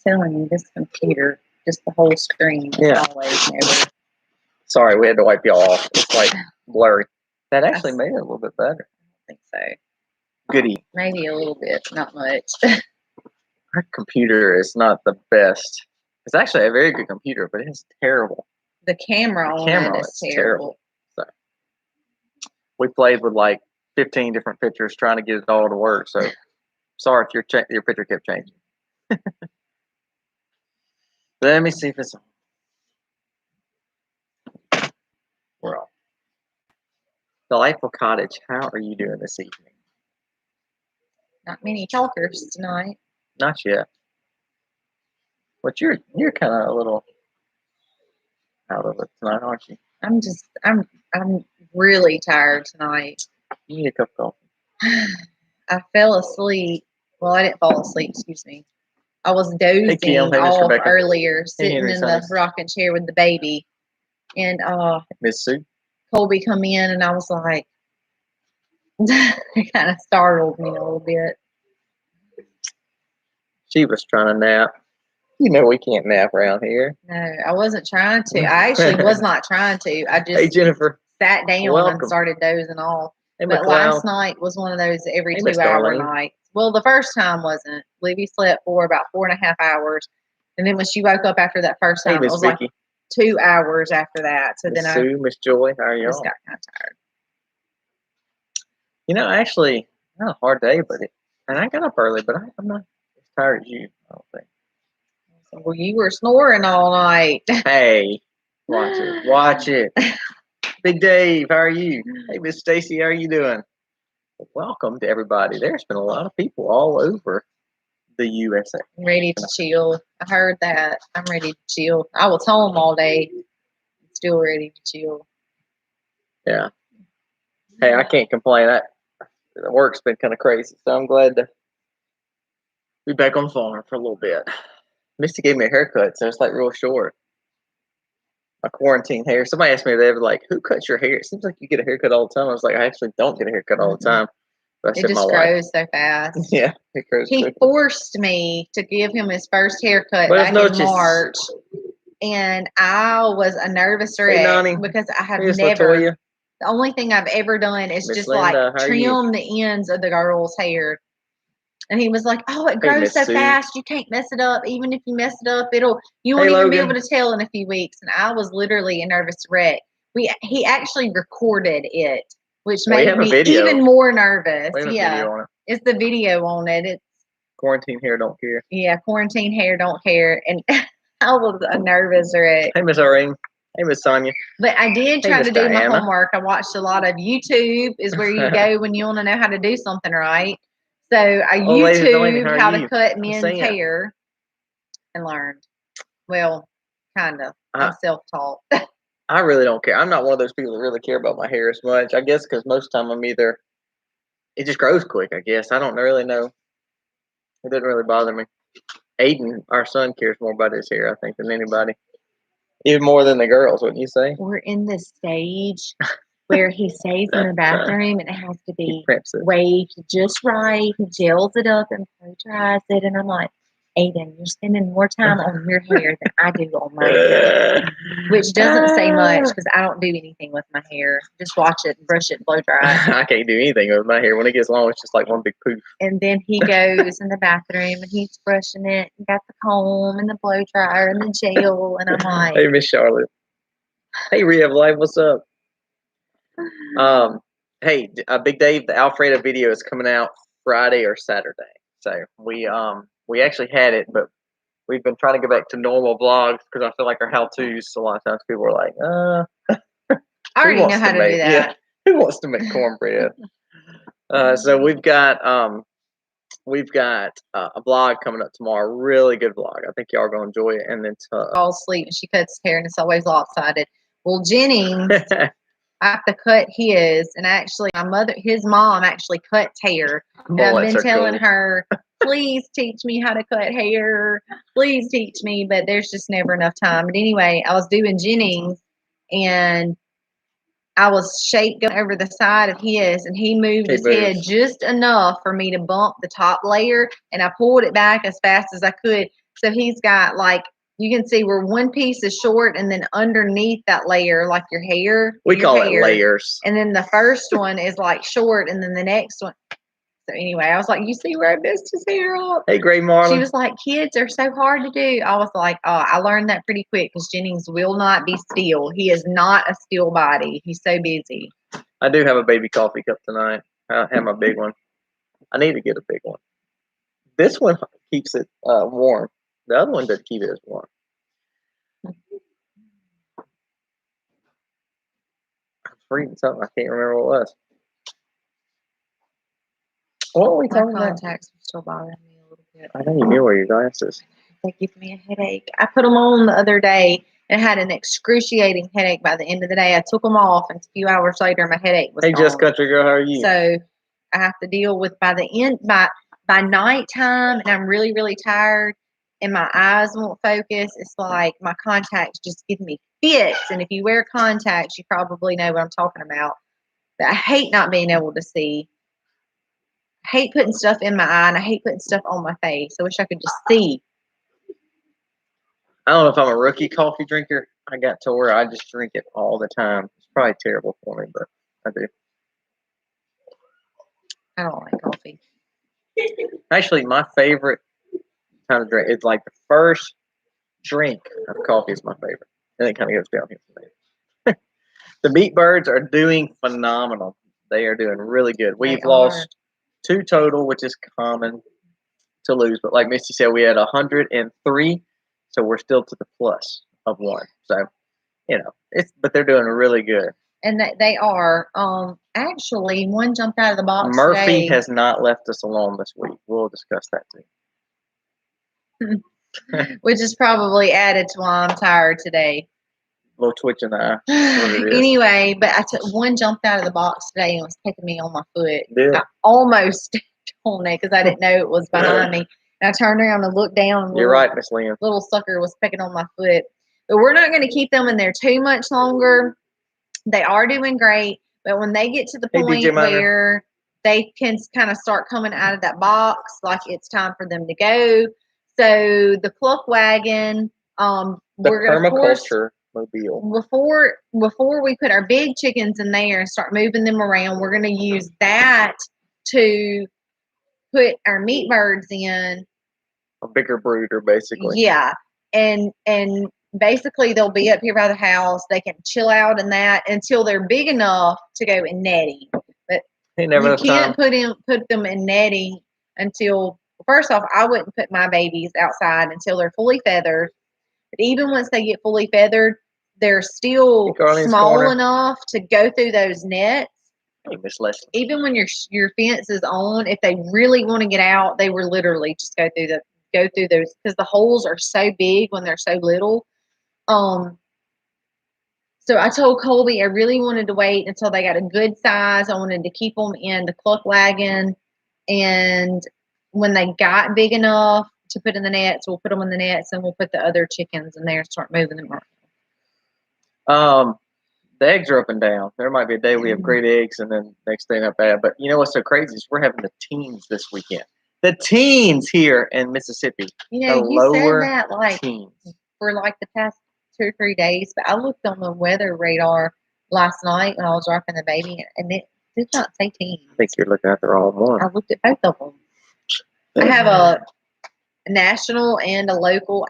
telling you, this computer, just the whole screen is always never. Sorry, we had to wipe y'all off. It's like blurry. That actually made it a little bit better. I think so. Goody. Maybe a little bit, not much. Our computer is not the best. It's actually a very good computer, but it's terrible. The camera on it is terrible. So we played with like 15 different pictures trying to get it all to work. So sorry if your picture kept changing. Let me see if it's on. We're on. Delightful Cottage, how are you doing this evening? Not many talkers tonight. Not yet. But you're kind of a little out of it tonight, aren't you? I'm really tired tonight. You need a cup of coffee. I fell asleep. Well, I didn't fall asleep, excuse me. I was dozing off earlier, sitting in the rocking chair with the baby. And Miss Sue? Colby come in, and I was like, it kind of startled me a little bit. She was trying to nap. You know we can't nap around here. No, I wasn't trying to. I actually was not trying to. I just hey, Jennifer. Sat down and started dozing off. Hey, but last night was one of those every 2 hour nights. Well, the first time wasn't. Libby slept for about 4.5 hours. And then when she woke up after that first time, it was Vicky. Like 2 hours after that. So Miss then Sue, Miss Joy, how are you? Just got kind of tired. You know, actually, not a hard day, and I got up early, but I'm not as tired as you, I don't think. Well, you were snoring all night. Hey, watch it. Watch it. Big Dave, how are you? Hey, Miss Stacy, how are you doing? Welcome to everybody. There's been a lot of people all over the USA. I'm ready to chill. I heard that. I'm ready to chill. I was home all day. I'm still ready to chill. Yeah. Hey, I can't complain. The work's been kind of crazy, so I'm glad to be back on the farm for a little bit. Misty gave me a haircut, so it's like real short. My quarantine hair. Somebody asked me, they were like, who cuts your hair? It seems like you get a haircut all the time. I was like, I actually don't get a haircut all the time. But it just grows so fast. Yeah, it grows He forced me to give him his first haircut back in March. And I was a nervous wreck because I have never. The only thing I've ever done is just Linda, like trim the ends of the girl's hair. And he was like, "Oh, it grows so fast, you can't mess it up. Even if you mess it up, you won't even be able to tell in a few weeks." And I was literally a nervous wreck. He actually recorded it, which made me even more nervous. Yeah, it's the video on it. It's Quarantine Hair Don't Care. Yeah, Quarantine Hair Don't Care, and I was a nervous wreck. Hey, Miss Irene. Hey, Miss Sonia. But I did try to do my homework. I watched a lot of YouTube. Is where you go when you want to know how to do something right. So I YouTubed how to cut men's hair and learned. Well, kind of. I'm self-taught. I really don't care. I'm not one of those people that really care about my hair as much. I guess because most of the time it just grows quick, I guess. I don't really know. It doesn't really bother me. Aiden, our son, cares more about his hair, I think, than anybody. Even more than the girls, wouldn't you say? We're in this stage where he stays in the bathroom and it has to be waved just right. He gels it up and blow dries it. And I'm like, Aiden, you're spending more time on your hair than I do on my hair. Which doesn't say much because I don't do anything with my hair. Just watch it, brush it, and blow dry it. I can't do anything with my hair. When it gets long, it's just like one big poof. And then he goes in the bathroom and he's brushing it and got the comb and the blow dryer and the gel. And I'm like, hey, Miss Charlotte. Hey, Rhea of Life, what's up? Hey, Big Dave, the Alfredo video is coming out Friday or Saturday. So we actually had it, but we've been trying to go back to normal vlogs because I feel like our how-tos, a lot of times people are like, I already know how to do that. Yeah, who wants to make cornbread? So we've got a vlog coming up tomorrow. Really good vlog. I think y'all are gonna enjoy it. And then fall asleep and she cuts his hair and it's always lopsided. Well, Jennings, I have to cut his, and actually his mom actually cuts hair. And I've been telling her, please teach me how to cut hair. Please teach me, but there's just never enough time. But anyway, I was doing Jennings, and I was shaking over the side of his, and he moved his head just enough for me to bump the top layer, and I pulled it back as fast as I could. So he's got like, you can see where one piece is short and then underneath that layer, like your hair. We call it layers. And then the first one is like short and then the next one. So anyway, I was like, you see where I messed his hair up? Hey, Gray Marlin. She was like, kids are so hard to do. I was like, oh, I learned that pretty quick because Jennings will not be still. He is not a still body. He's so busy. I do have a baby coffee cup tonight. I have my big one. I need to get a big one. This one keeps it warm. The other one doesn't keep it as warm. I'm reading something. I can't remember what it was. What were we talking about? My contacts are still bothering me a little bit. I know you knew where your glasses. They give me a headache. I put them on the other day and had an excruciating headache by the end of the day. I took them off, and a few hours later, my headache was gone. Hey, Just Country Girl, how are you? So I have to deal with by nighttime, and I'm really, really tired, and my eyes won't focus. It's like my contacts just give me fits. And if you wear contacts, you probably know what I'm talking about. But I hate not being able to see. I hate putting stuff in my eye, and I hate putting stuff on my face. I wish I could just see. I don't know if I'm a rookie coffee drinker. I got to where I just drink it all the time. It's probably terrible for me, but I do. I don't like coffee. Actually, my favorite kind of drink is like the first drink of coffee is my favorite. And it kind of goes downhill from there. The meat birds are doing phenomenal. They are doing really good. We've lost 2 total, which is common to lose. But like Misty said, we had 103. So we're still to the plus of 1. So, but they're doing really good. And they are. Actually, one jumped out of the box Murphy today. has not left us alone this week. We'll discuss that too. Which is probably added to why I'm tired today. A little twitch in the eye. Anyway, but one jumped out of the box today and was picking me on my foot. Yeah. I almost stepped on it because I didn't know it was behind me. And I turned around and looked down. You're right, Miss Lynn. Little sucker was picking on my foot. But we're not going to keep them in there too much longer. They are doing great. But when they get to the point where they can kind of start coming out of that box, like it's time for them to go. So the pluck wagon, the permaculture mobile. Before we put our big chickens in there and start moving them around, we're going to use that to put our meat birds in. A bigger brooder, basically. Yeah. And basically they'll be up here by the house. They can chill out in that until they're big enough to go in netting. But you can't put them in netting until, first off, I wouldn't put my babies outside until they're fully feathered. But even once they get fully feathered, they're still small enough to go through those nets. Hey, Miss Leslie. Even when your fence is on, if they really want to get out, they will literally just go through those because the holes are so big when they're so little. So I told Colby I really wanted to wait until they got a good size. I wanted to keep them in the cluck wagon, and when they got big enough to put in the nets, we'll put them in the nets, and we'll put the other chickens in there and start moving them around. The eggs are up and down. There might be a day we have great eggs, and then next day not bad. But you know what's so crazy is we're having the teens this weekend. The teens here in Mississippi. You said that like teens. For like the past 2 or 3 days. But I looked on the weather radar last night when I was rocking the baby, and it did not say teens. I think you're looking at the wrong one. I looked at both of them. I have a national and a local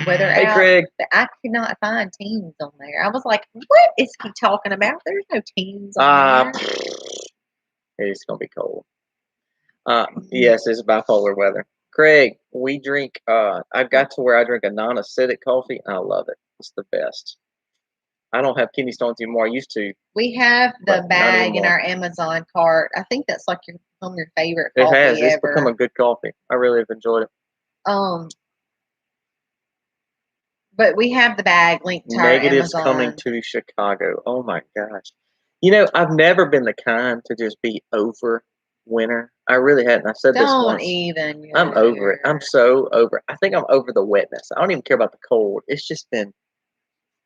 weather app. Hey, Craig. But I could not find teens on there. I was like, what is he talking about? There's no teens on there. It's going to be cold. Yes, it's bipolar weather. Craig, we drink, I've got to where I drink a non-acidic coffee, and I love it. It's the best. I don't have kidney stones anymore. I used to. We have the bag in our Amazon cart. I think that's like your favorite coffee It has. Ever. It's become a good coffee. I really have enjoyed it. But we have the bag linked to our Amazon. Negatives coming to Chicago. Oh, my gosh. I've never been the kind to just be over winter. I really hadn't. I said this once. I'm over it. I'm so over it. I think I'm over the wetness. I don't even care about the cold. It's just been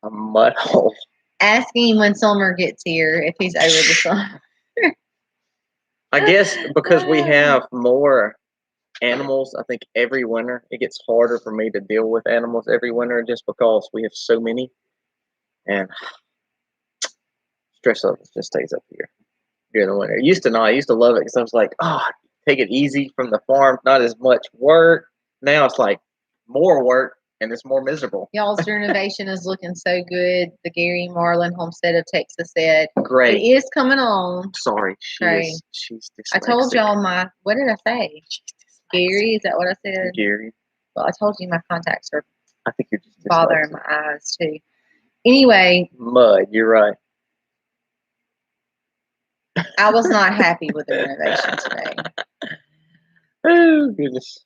a mud hole. Ask him when summer gets here if he's over the summer. I guess because we have more animals, I think every winter it gets harder for me to deal with animals every winter just because we have so many, and stress levels just stays up here during the winter. I used to love it because I was like, oh, take it easy from the farm, not as much work. Now it's like more work and it's more miserable. Y'all's renovation is looking so good. The Gary Marlin Homestead of Texas said, great. It is coming on. Sorry, she's dyslexic. I told y'all what did I say? Gary, is that what I said? Gary. Well, I told you my contacts are I think you're just bothering my eyes too. Anyway. Mud, you're right. I was not happy with the renovation today. Oh, goodness.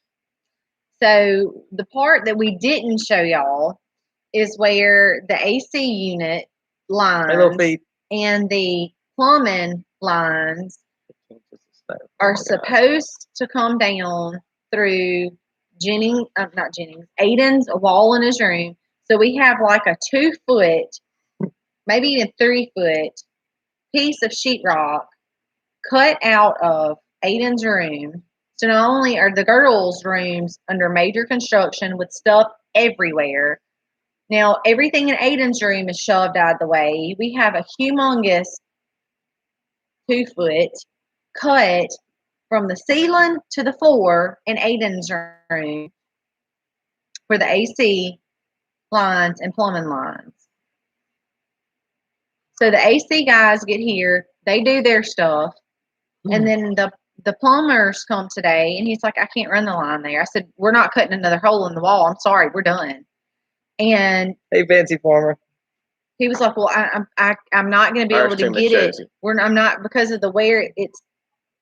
So the part that we didn't show y'all is where the AC unit lines and the plumbing lines are supposed to come down through Aiden's wall in his room. So we have like a 2 foot, maybe even 3 foot piece of sheetrock cut out of Aiden's room. So not only are the girls' rooms under major construction with stuff everywhere, now everything in Aiden's room is shoved out of the way. We have a humongous 2 foot cut from the ceiling to the floor in Aiden's room for the AC lines and plumbing lines. So the AC guys get here, they do their stuff, and then the plumbers come today, and he's like, I can't run the line there. I said, we're not cutting another hole in the wall. I'm sorry, we're done. And hey, fancy farmer. He was like, well, I'm not going to be able to get it. I'm not, because of the where it's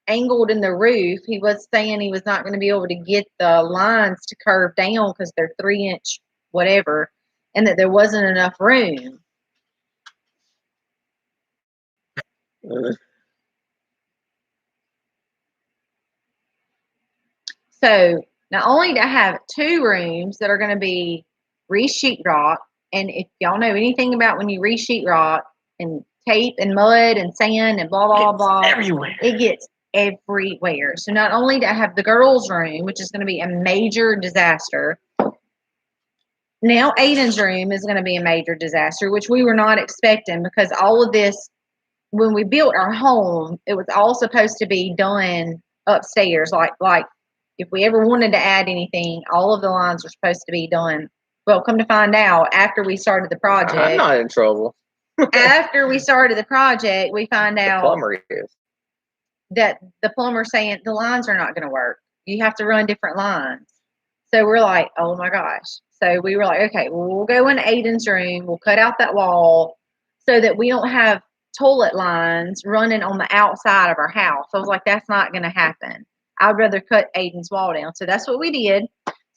angled in the roof. He was saying he was not going to be able to get the lines to curve down because they're 3-inch whatever, and that there wasn't enough room. So not only do I have 2 rooms that are going to be re-sheetrock, and if y'all know anything about when you re-sheetrock and tape and mud and sand and blah, blah, blah, everywhere. It gets everywhere. So not only do I have the girls' room, which is going to be a major disaster, now Aiden's room is going to be a major disaster, which we were not expecting, because all of this, when we built our home, it was all supposed to be done upstairs. Like if we ever wanted to add anything, all of the lines were supposed to be done. Well, come to find out, after we started the project. I'm not in trouble. After we started the project, we find out the plumber is. That the plumber's saying the lines are not going to work. You have to run different lines. So we're like, oh my gosh. So we were like, okay, well, we'll go in Aiden's room. We'll cut out that wall so that we don't have toilet lines running on the outside of our house. So I was like, that's not going to happen. I'd rather cut Aiden's wall down. So that's what we did.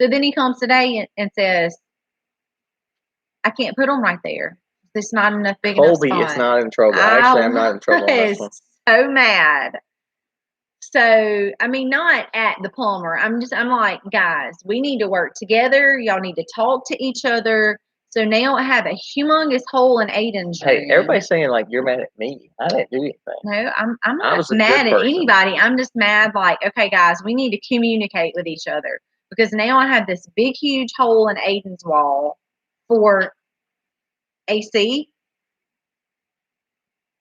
So then he comes today and says, I can't put them right there. There's not enough big enough spot. Colby is not in trouble. Actually, I'm not in trouble on this one. So mad. So, I mean, not at the plumber. I'm like, guys, we need to work together. Y'all need to talk to each other. So now I have a humongous hole in Aiden's room. Hey, everybody's saying like you're mad at me. I didn't do anything. No, I'm not mad at anybody. I'm just mad like, okay, guys, we need to communicate with each other, because now I have this big, huge hole in Aiden's wall for AC.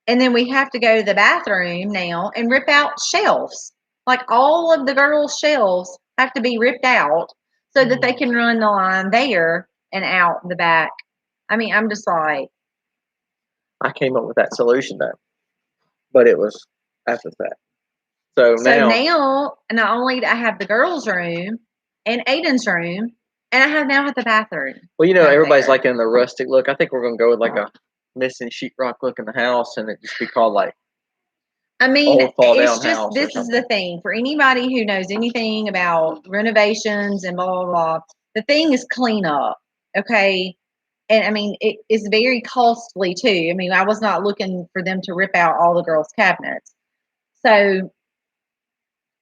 And then we have to go to the bathroom now and rip out shelves. Like all of the girls' shelves have to be ripped out so that they can run the line there and out the back. I mean, I'm just like. I came up with that solution though, but it was after that. So now not only do I have the girls' room and Aiden's room, and I now have the bathroom. Well, you know, everybody's like in the rustic look. I think we're going to go with like a missing sheetrock look in the house, and it just be called like. I mean, it's just, this is the thing for anybody who knows anything about renovations and blah, blah, blah. The thing is clean up. Okay. And I mean, it is very costly too. I mean, I was not looking for them to rip out all the girls' cabinets. So,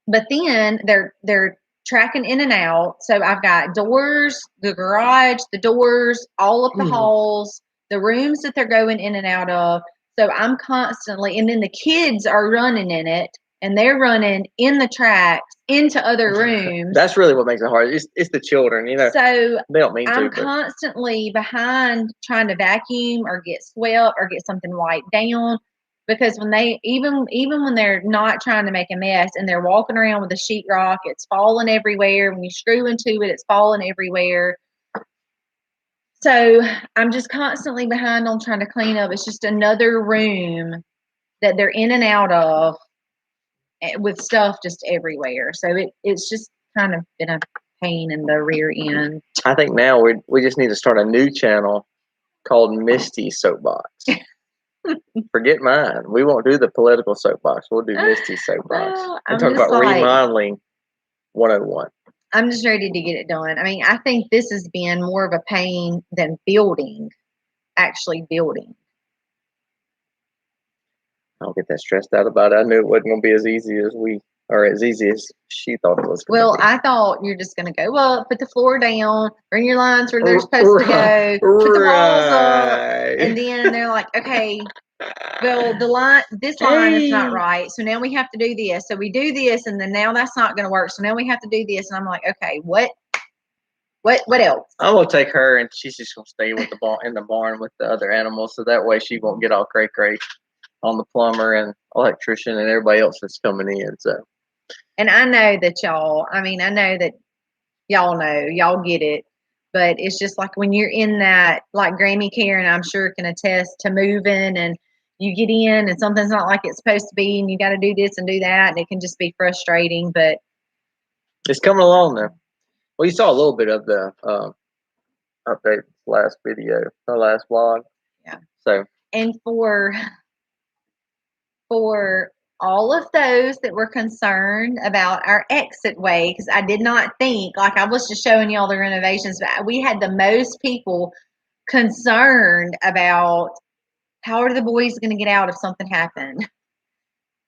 but then they're tracking in and out. So I've got doors, the garage, the doors, all of the halls, the rooms that they're going in and out of. So I'm constantly, and then the kids are running in it and they're running in the tracks into other rooms. That's really what makes it hard. It's the children, you know. So they don't mean I'm constantly behind trying to vacuum or get swept or get something wiped down, because when they even when they're not trying to make a mess and they're walking around with a sheetrock, it's falling everywhere. When you screw into it, it's falling everywhere. So I'm just constantly behind on trying to clean up. It's just another room that they're in and out of with stuff just everywhere. So it's just kind of been a pain in the rear end. I think now we just need to start a new channel called Misty Soapbox. Forget mine. We won't do the political soapbox. We'll do Misty Soapbox. And talk about remodeling 101. I'm just ready to get it done. I mean, I think this has been more of a pain than actually building. I don't get that stressed out about it. I knew it wasn't going to be as easy as she thought it was. Well, I thought you're just going to go, well, put the floor down, bring your lines where they're supposed to go, put the walls up, and then they're like, okay, well, this line is not right, so now we have to do this. So we do this, and then now that's not going to work, so now we have to do this. And I'm like, okay, what else? I'm gonna take her, and she's just gonna stay with in the barn with the other animals, so that way she won't get all cray on the plumber and electrician and everybody else that's coming in. So, and I know that y'all y'all get it. But it's just like when you're in that, like Grammy Karen, I'm sure can attest to moving, and you get in and something's not like it's supposed to be, and you got to do this and do that, and it can just be frustrating. But it's coming along though. Well, you saw a little bit of the update last video, the last vlog. Yeah. So, and for all of those that were concerned about our exit way, because I did not think, like I was just showing y'all the renovations, but we had the most people concerned about how are the boys going to get out if something happened.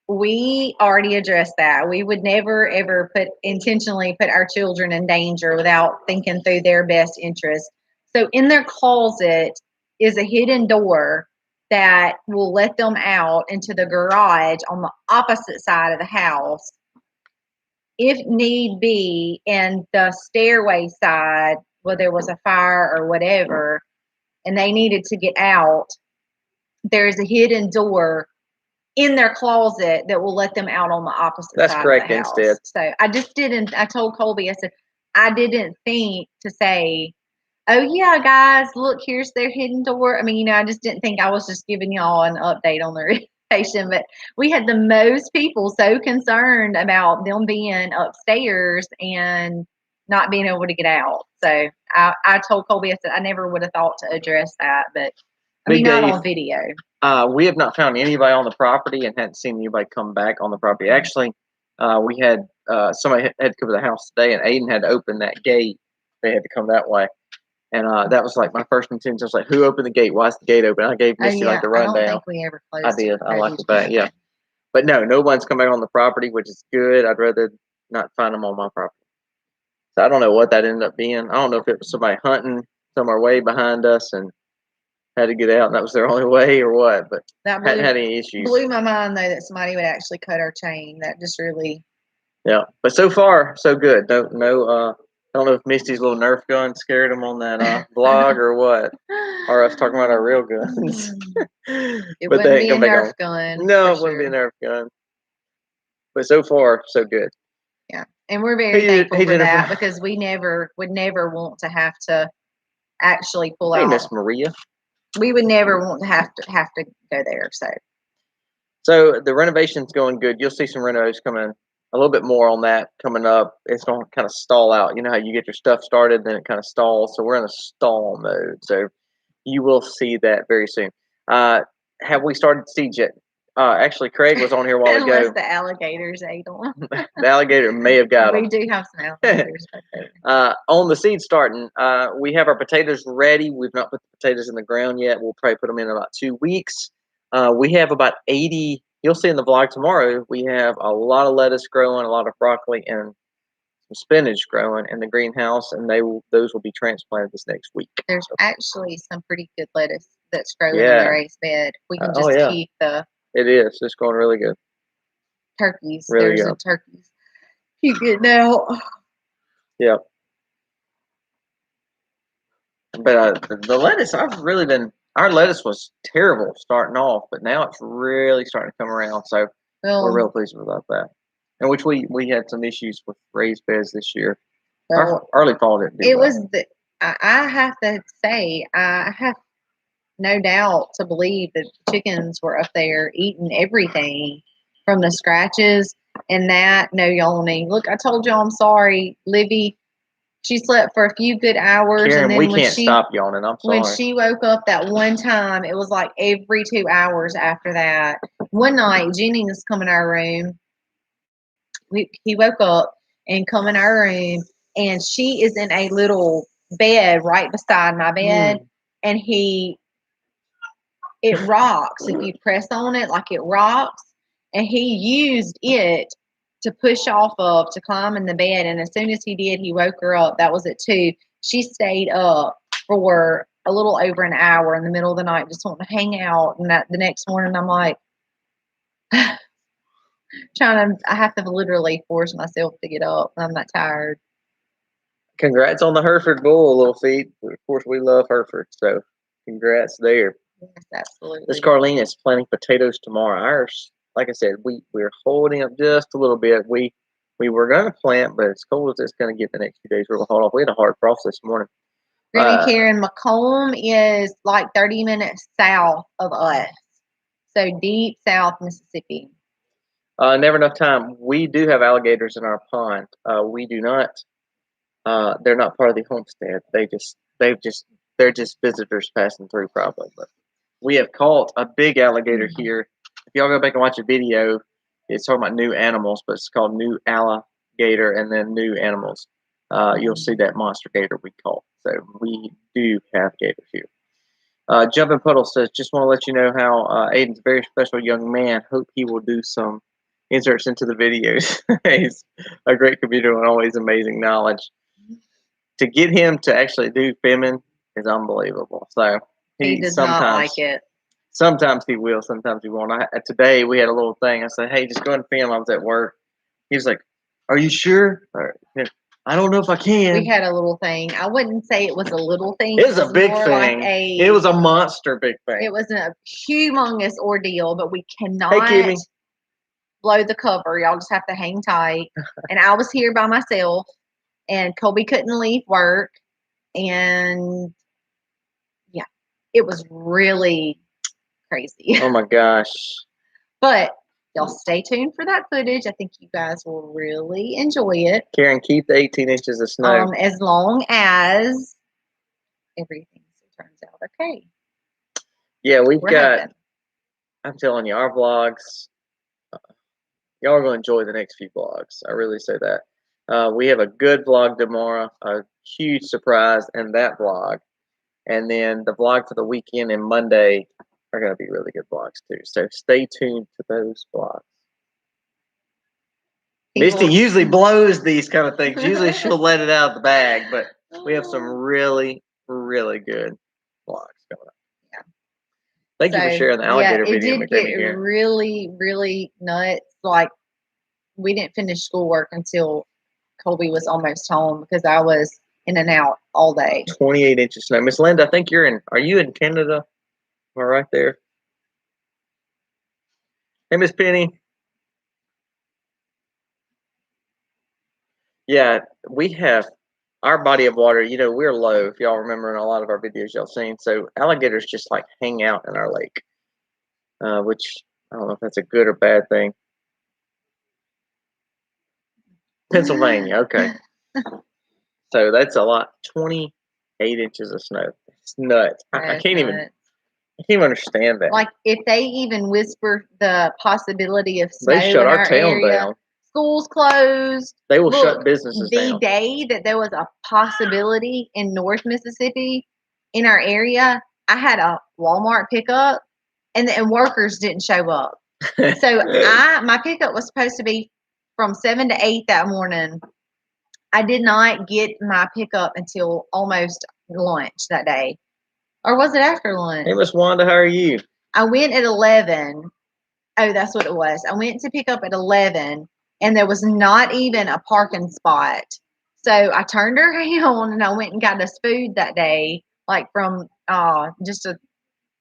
We already addressed that. We would never ever intentionally put our children in danger without thinking through their best interest. So in their closet is a hidden door that will let them out into the garage on the opposite side of the house if need be, and the stairway side where there was a fire or whatever and they needed to get out, there's a hidden door in their closet that will let them out on the opposite side of the house. That's correct instead. So I told Colby, I said, I didn't think to say, oh yeah, guys, look, here's their hidden door. I mean, I just didn't think. I was just giving y'all an update on the renovation, but we had the most people so concerned about them being upstairs and not being able to get out. So I told Colby, I said, I never would have thought to address that, but I mean, not on video. We have not found anybody on the property and hadn't seen anybody come back on the property. Actually, we had somebody had to come to the house today, and Aiden had to open that gate. They had to come that way. And that was like my first intention. I was like, who opened the gate? Why is the gate open? I gave Misty like the rundown. I don't think we ever closed it. I did. I liked it back, yeah. But no one's come back on the property, which is good. I'd rather not find them on my property. So I don't know what that ended up being. I don't know if it was somebody hunting somewhere way behind us and had to get out, and that was their only way, or what. But hadn't had any issues. Blew my mind though that somebody would actually cut our chain. That just really. Yeah, but so far so good. No. I don't know if Misty's little Nerf gun scared him on that vlog or what, or us talking about our real guns. It wouldn't be a Nerf gun. No, it wouldn't be a Nerf gun. But so far so good. Yeah, and we're very thankful for that, because we would never want to have to actually pull out. Hey, Miss Maria. We would never want to have to go there. So the renovation's going good. You'll see some renos coming. A little bit more on that coming up. It's going to kind of stall out. You know how you get your stuff started, then it kind of stalls. So we're in a stall mode. So you will see that very soon. Have we started siege yet? Actually, Craig was on here a while ago. Unless the alligators ate them. The alligator may have got them. We do have some alligators back there. On the seed starting, we have our potatoes ready. We've not put the potatoes in the ground yet. We'll probably put them in about 2 weeks. We have about 80. You'll see in the vlog tomorrow, we have a lot of lettuce growing, a lot of broccoli, and some spinach growing in the greenhouse, and those will be transplanted this next week. There's actually some pretty good lettuce that's growing in the raised bed. We can just keep the. It is. It's going really good. turkeys. Really There's a turkeys. Keep getting out. Yep. But the lettuce, I've really been. Our lettuce was terrible starting off, but now it's really starting to come around. So we're real pleased about that. And which we had some issues with raised beds this year. Our early fall didn't do well. I have to say, I have no doubt to believe that chickens were up there eating everything from the scratches and that. No yawning. Look, I told you I'm sorry, Livy. She slept for a few good hours. Karen, and then we can't stop yawning. I'm sorry. When she woke up that one time, it was like every 2 hours after that. One night, Jennings come in our room. He woke up and come in our room, and she is in a little bed right beside my bed, and it rocks. If you press on it, like it rocks, and he used it to push off of to climb in the bed, and as soon as he did, he woke her up. That was at 2. She stayed up for a little over an hour in the middle of the night, just wanting to hang out. And the next morning, I'm like, I have to literally force myself to get up. I'm not tired. Congrats on the Hereford bull, little feet. Of course, we love Hereford, so congrats there. Yes, absolutely. This Carlene is planting potatoes tomorrow. Ours, like I said, we're holding up just a little bit. We were going to plant, but as cold as it's going to get the next few days, we're going to hold off. We had a hard frost this morning. Granny Karen, Macomb is like 30 minutes south of us. So deep south Mississippi. Never enough time. We do have alligators in our pond. We do not. They're not part of the homestead. They're just visitors passing through, probably. But we have caught a big alligator here. If y'all go back and watch a video, it's talking about new animals, but it's called new alligator and then new animals. You'll see that monster gator we caught. So we do have gators here. Jumping Puddle says, just want to let you know how Aiden's a very special young man. Hope he will do some inserts into the videos. He's a great computer and always amazing knowledge. To get him to actually do filming is unbelievable. So he does not like it. Sometimes he will, sometimes he won't. Today we had a little thing. I said, hey, just go ahead and film. I was at work. He was like, are you sure? I don't know if I can. We had a little thing. I wouldn't say it was a little thing. It was a big thing. It was a monster big thing. It was a humongous ordeal, but we cannot blow the cover. Y'all just have to hang tight. And I was here by myself, and Colby couldn't leave work. And yeah, it was really crazy. Oh my gosh. But y'all stay tuned for that footage. I think you guys will really enjoy it. Karen, keep the 18 inches of snow. As long as everything turns out okay. Yeah, we're hoping. I'm telling you, our vlogs, y'all are going to enjoy the next few vlogs. I really say that. We have a good vlog tomorrow, a huge surprise in that vlog. And then the vlog for the weekend and Monday are going to be really good vlogs too. So stay tuned to those vlogs. Misty usually blows these kind of things. Usually she'll let it out of the bag, but we have some really, really good vlogs coming up. Yeah. Thank you for sharing the alligator video. It did get really, really nuts. Like, we didn't finish schoolwork until Colby was almost home because I was in and out all day. 28 inches of snow. Miss Linda, I think are you in Canada? Am I right there? Hey, Miss Penny. Yeah, we have our body of water, we're low, if y'all remember in a lot of our videos y'all seen. So alligators just like hang out in our lake, which I don't know if that's a good or bad thing. Pennsylvania, okay. So that's a lot. 28 inches of snow. It's nuts. I can't even understand that. Like, if they even whisper the possibility of snow they shut in our town area, down. Schools closed. They will shut businesses down. The day that there was a possibility in North Mississippi, in our area, I had a Walmart pickup, and workers didn't show up. So my pickup was supposed to be from 7 to 8 that morning. I did not get my pickup until almost lunch that day. Or was it after lunch? Hey, Miss Wanda, how are you? I went at 11. Oh, that's what it was. I went to pick up at 11, and there was not even a parking spot. So I turned around and I went and got us food that day, like from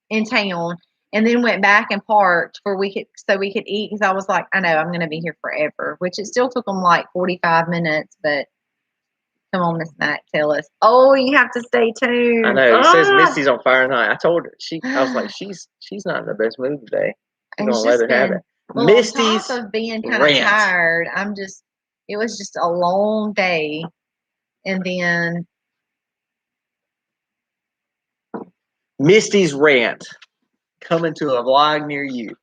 in town, and then went back and parked so we could eat, because I was like, I know I'm going to be here forever, which it still took them like 45 minutes, but come on, Miss Mac, tell us. Oh, you have to stay tuned. I know. It says Misty's on fire tonight. I told her. I was like, she's not in the best mood today. I'm going to let her have it. Well, Misty's on top of being kind of tired, it was just a long day. And then Misty's rant coming to a vlog near you.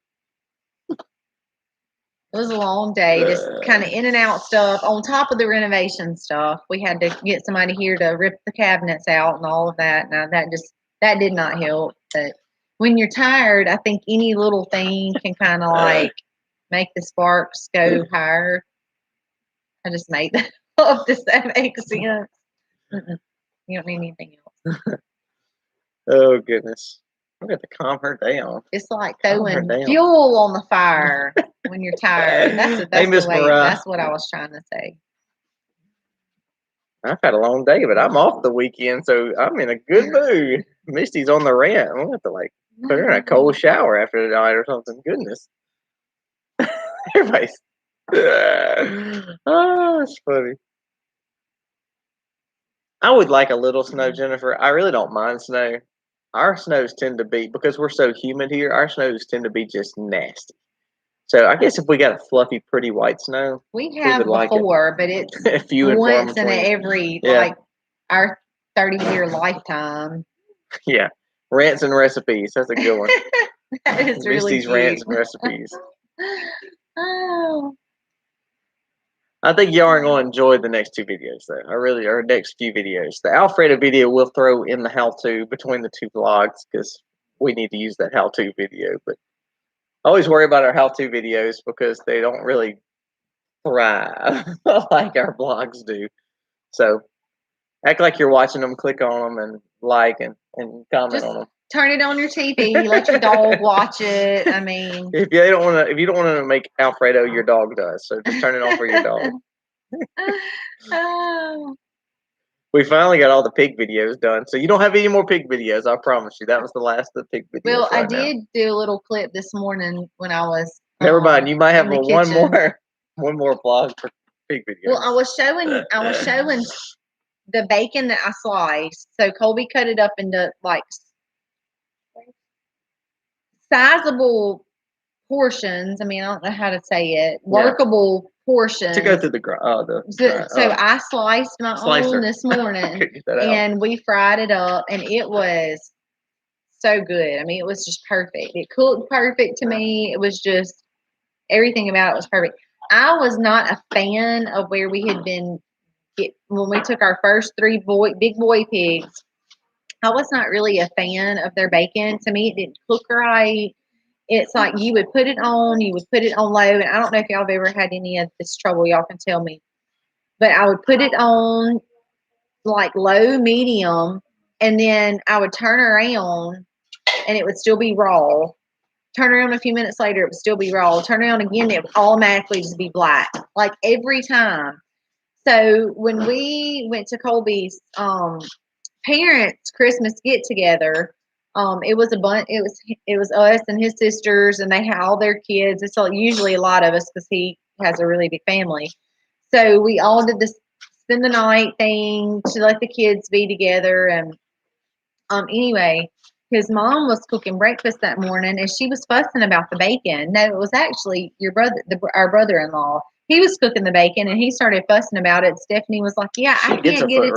It was a long day, just kind of in and out stuff. On top of the renovation stuff, we had to get somebody here to rip the cabinets out and all of that. Now that did not help. But when you're tired, I think any little thing can kind of like make the sparks go higher. I just made that up. Does that make sense? You don't need anything else. Oh goodness. I'm going to calm her down. It's like throwing fuel on the fire when you're tired. That's what I was trying to say. I've had a long day, but I'm off the weekend, so I'm in a good mood. Misty's on the rant. I'm going to have to put her in a cold shower after the night or something. Goodness. Everybody's. Oh, it's funny. I would like a little snow, Jennifer. I really don't mind snow. Our snows tend to be, because we're so humid here, our snows tend to be just nasty. So I guess if we got a fluffy, pretty white snow, we have before, but it's once in every our 30-year lifetime. Yeah, rants and recipes. That's a good one. That is really Misty's cute. Rants and recipes. Oh. I think y'all are going to enjoy the next two videos, though. Or next few videos. The Alfredo video we'll throw in the how-to between the two vlogs, because we need to use that how-to video. But I always worry about our how-to videos because they don't really thrive like our vlogs do. So act like you're watching them, click on them, and like and comment on them. Turn it on your TV. Let your dog watch it. I mean, if you don't want to make Alfredo, your dog does. So just turn it on for your dog. Oh. We finally got all the pig videos done, so you don't have any more pig videos. I promise you. That was the last of the pig videos. Well, I did do a little clip this morning when I was. Never mind. You might have one more vlog for pig videos. Well, I was showing the bacon that I sliced. So Colby cut it up into like sizable portions. I mean, I don't know how to say it. Workable portions. To go through so I sliced my own this morning, and we fried it up, and it was so good. I mean, it was just perfect. It cooked perfect to me. It was just everything about it was perfect. I was not a fan of where we had been when we took our first big boy pigs. I was not really a fan of their bacon. To me, it didn't cook right. It's like you would put it on low, and I don't know if y'all have ever had any of this trouble. Y'all can tell me. But I would put it on like low, medium, and then I would turn around, and it would still be raw. Turn around a few minutes later, it would still be raw. Turn around again, it would automatically just be black, like every time. So when we went to Colby's parents' Christmas get together, it was a bunch. It was us and his sisters, and they had all their kids. It's usually a lot of us because he has a really big family. So we all did this spend the night thing to let the kids be together. And anyway, his mom was cooking breakfast that morning, and she was fussing about the bacon. No, it was actually our brother-in-law. He was cooking the bacon, and he started fussing about it. Stephanie was like, "Yeah, I can't get it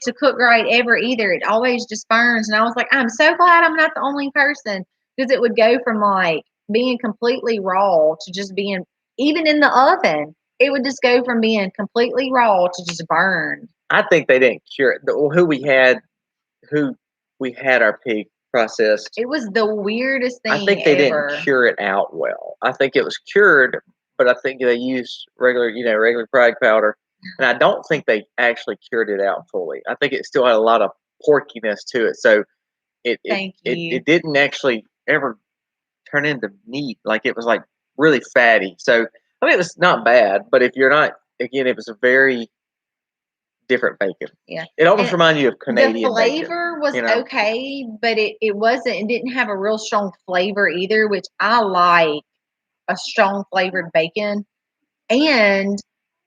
to cook right ever either. It always just burns." And I was like, "I'm so glad I'm not the only person, because it would go from like being completely raw to just being, even in the oven, it would just go from being completely raw to just burn." I think they didn't cure it. Who we had our pig processed. It was the weirdest thing. I think they didn't cure it out well. I think it was cured, but I think they used regular pride powder, and I don't think they actually cured it out fully. I think it still had a lot of porkiness to it, so it didn't actually ever turn into meat. Like it was like really fatty. So I mean, it was not bad, but if you're not, again, it was a very different bacon. Yeah. It almost reminded you of Canadian the flavor bacon, was okay, but it wasn't, it didn't have a real strong flavor either, which I like a strong flavored bacon. And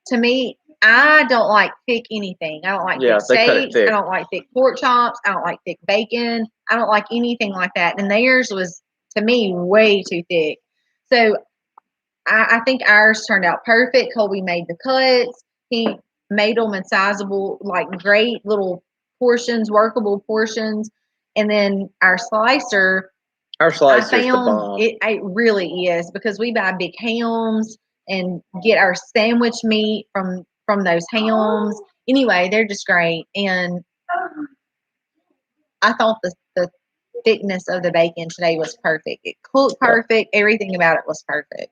to me, I don't like thick anything. I don't like thick steaks. I don't like thick pork chops. I don't like thick bacon. I don't like anything like that. And theirs was, to me, way too thick. So I think ours turned out perfect. Colby made the cuts. He made them in sizable, like great little portions, workable portions. And then our slicer, is the bomb. It really is, because we buy big hams and get our sandwich meat from those hams. Anyway, they're just great. And I thought the thickness of the bacon today was perfect. It cooked perfect. Everything about it was perfect.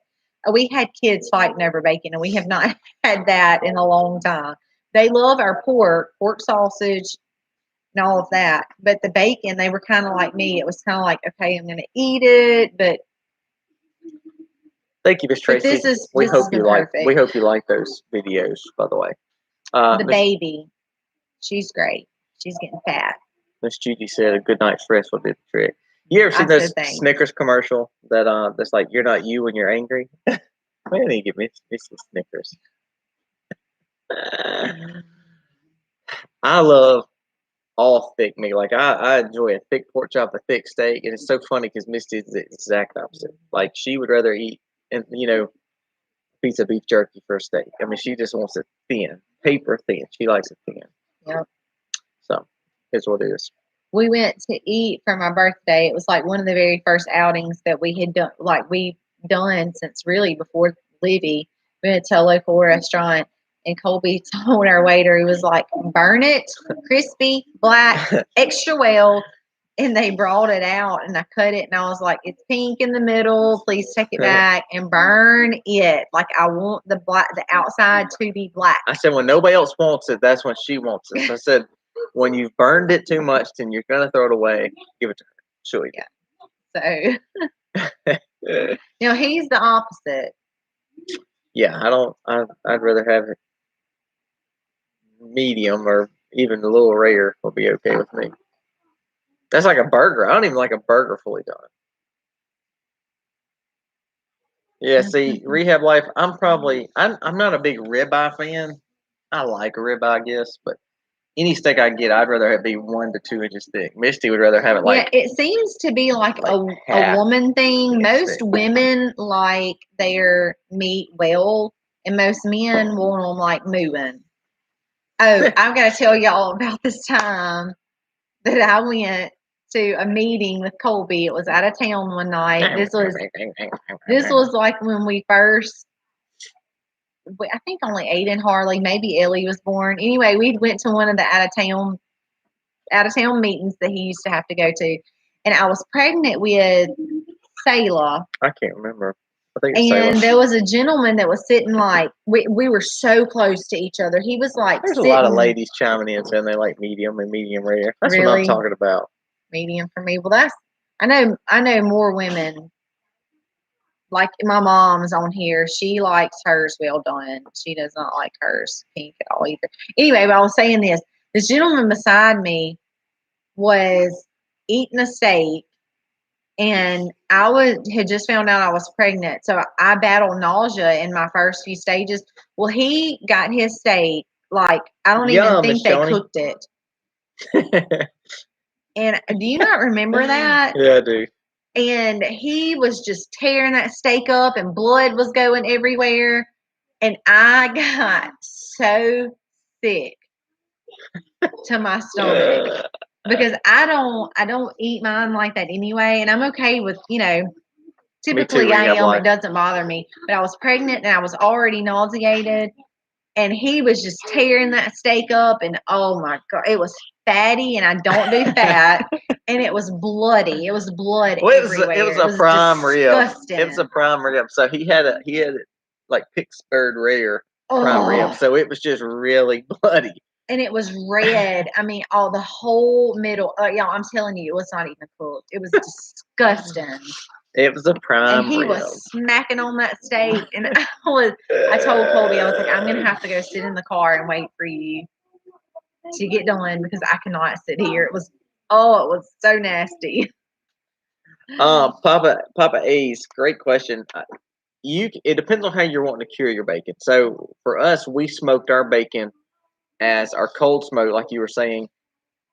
We had kids fighting over bacon, and we have not had that in a long time. They love our pork sausage, and all of that. But the bacon, they were kind of like me. It was kind of like, okay, I'm going to eat it, but thank you, Miss Tracy. We hope you like those videos, by the way. The baby, she's great. She's getting fat. Miss Judy said a good night's rest will do the trick. You ever seen those Snickers commercial that's like, you're not you when you're angry? Man, they give me some Snickers. I love all thick meat. Like I enjoy a thick pork chop, a thick steak, and it's so funny because Misty is the exact opposite. Like she would rather eat, and a piece of beef jerky for a steak. I mean, she just wants it thin, paper thin. She likes it thin. Yep. So here's what it is. We went to eat for my birthday. It was like one of the very first outings that we had done, like we've done since really before Libby. We went to a local restaurant, and Colby told our waiter, he was like, burn it, crispy, black, extra well. And they brought it out, and I cut it, and I was like, it's pink in the middle. Please take it back and burn it. Like I want the outside to be black. I said, when nobody else wants it, that's when she wants it. So I said, when you've burned it too much, then you're gonna throw it away. Give it to her. She'll eat it. So, he's the opposite. Yeah, I'd rather have it medium, or even a little rare will be okay with me. That's like a burger. I don't even like a burger fully done. Yeah, see, rehab life. I'm not a big ribeye fan. I like a ribeye, I guess, but any steak I get, I'd rather it be 1 to 2 inches thick. Misty would rather have it like. Yeah, it seems to be like a woman thing. Most women like their meat well, and most men want them like moving. Oh, I've got to tell y'all about this time that I went to a meeting with Colby. It was out of town one night. This was like when we first, I think only Aiden Harley, maybe Ellie was born. Anyway, we went to one of the out of town meetings that he used to have to go to, and I was pregnant with Sayla. I can't remember. I think and there was a gentleman that was sitting like we were so close to each other. He was like, there's a lot of ladies chiming in saying they like medium and medium rare. That's really? What I'm talking about. Medium for me. Well, I know more women. Like my mom's on here, she likes hers well done. She does not like hers pink at all either. Anyway, but I was saying this gentleman beside me was eating a steak, and had just found out I was pregnant. So I battled nausea in my first few stages. Well, he got his steak, like, I don't even think they cooked it. And do you not remember that? Yeah, I do. And he was just tearing that steak up, and blood was going everywhere. And I got so sick to my stomach because I don't eat mine like that anyway. And I'm okay with, typically I am. It doesn't bother me. But I was pregnant, and I was already nauseated. And he was just tearing that steak up, and oh my God, it was fatty, and I don't do fat, and it was bloody. It was blood everywhere. It was a prime rib. It was a prime rib. So he had it like Pittsburgh rare prime rib. So it was just really bloody. And it was red. I mean, the whole middle. Y'all, I'm telling you, it was not even cooked. It was disgusting. It was a prime and he rib. was smacking on that steak, and I told Colby, I was like, I'm gonna have to go sit in the car and wait for you to get done because I cannot sit here. It was so nasty. Papa A's, great question. It depends on how you're wanting to cure your bacon. So for us, we smoked our bacon as our cold smoke, like you were saying,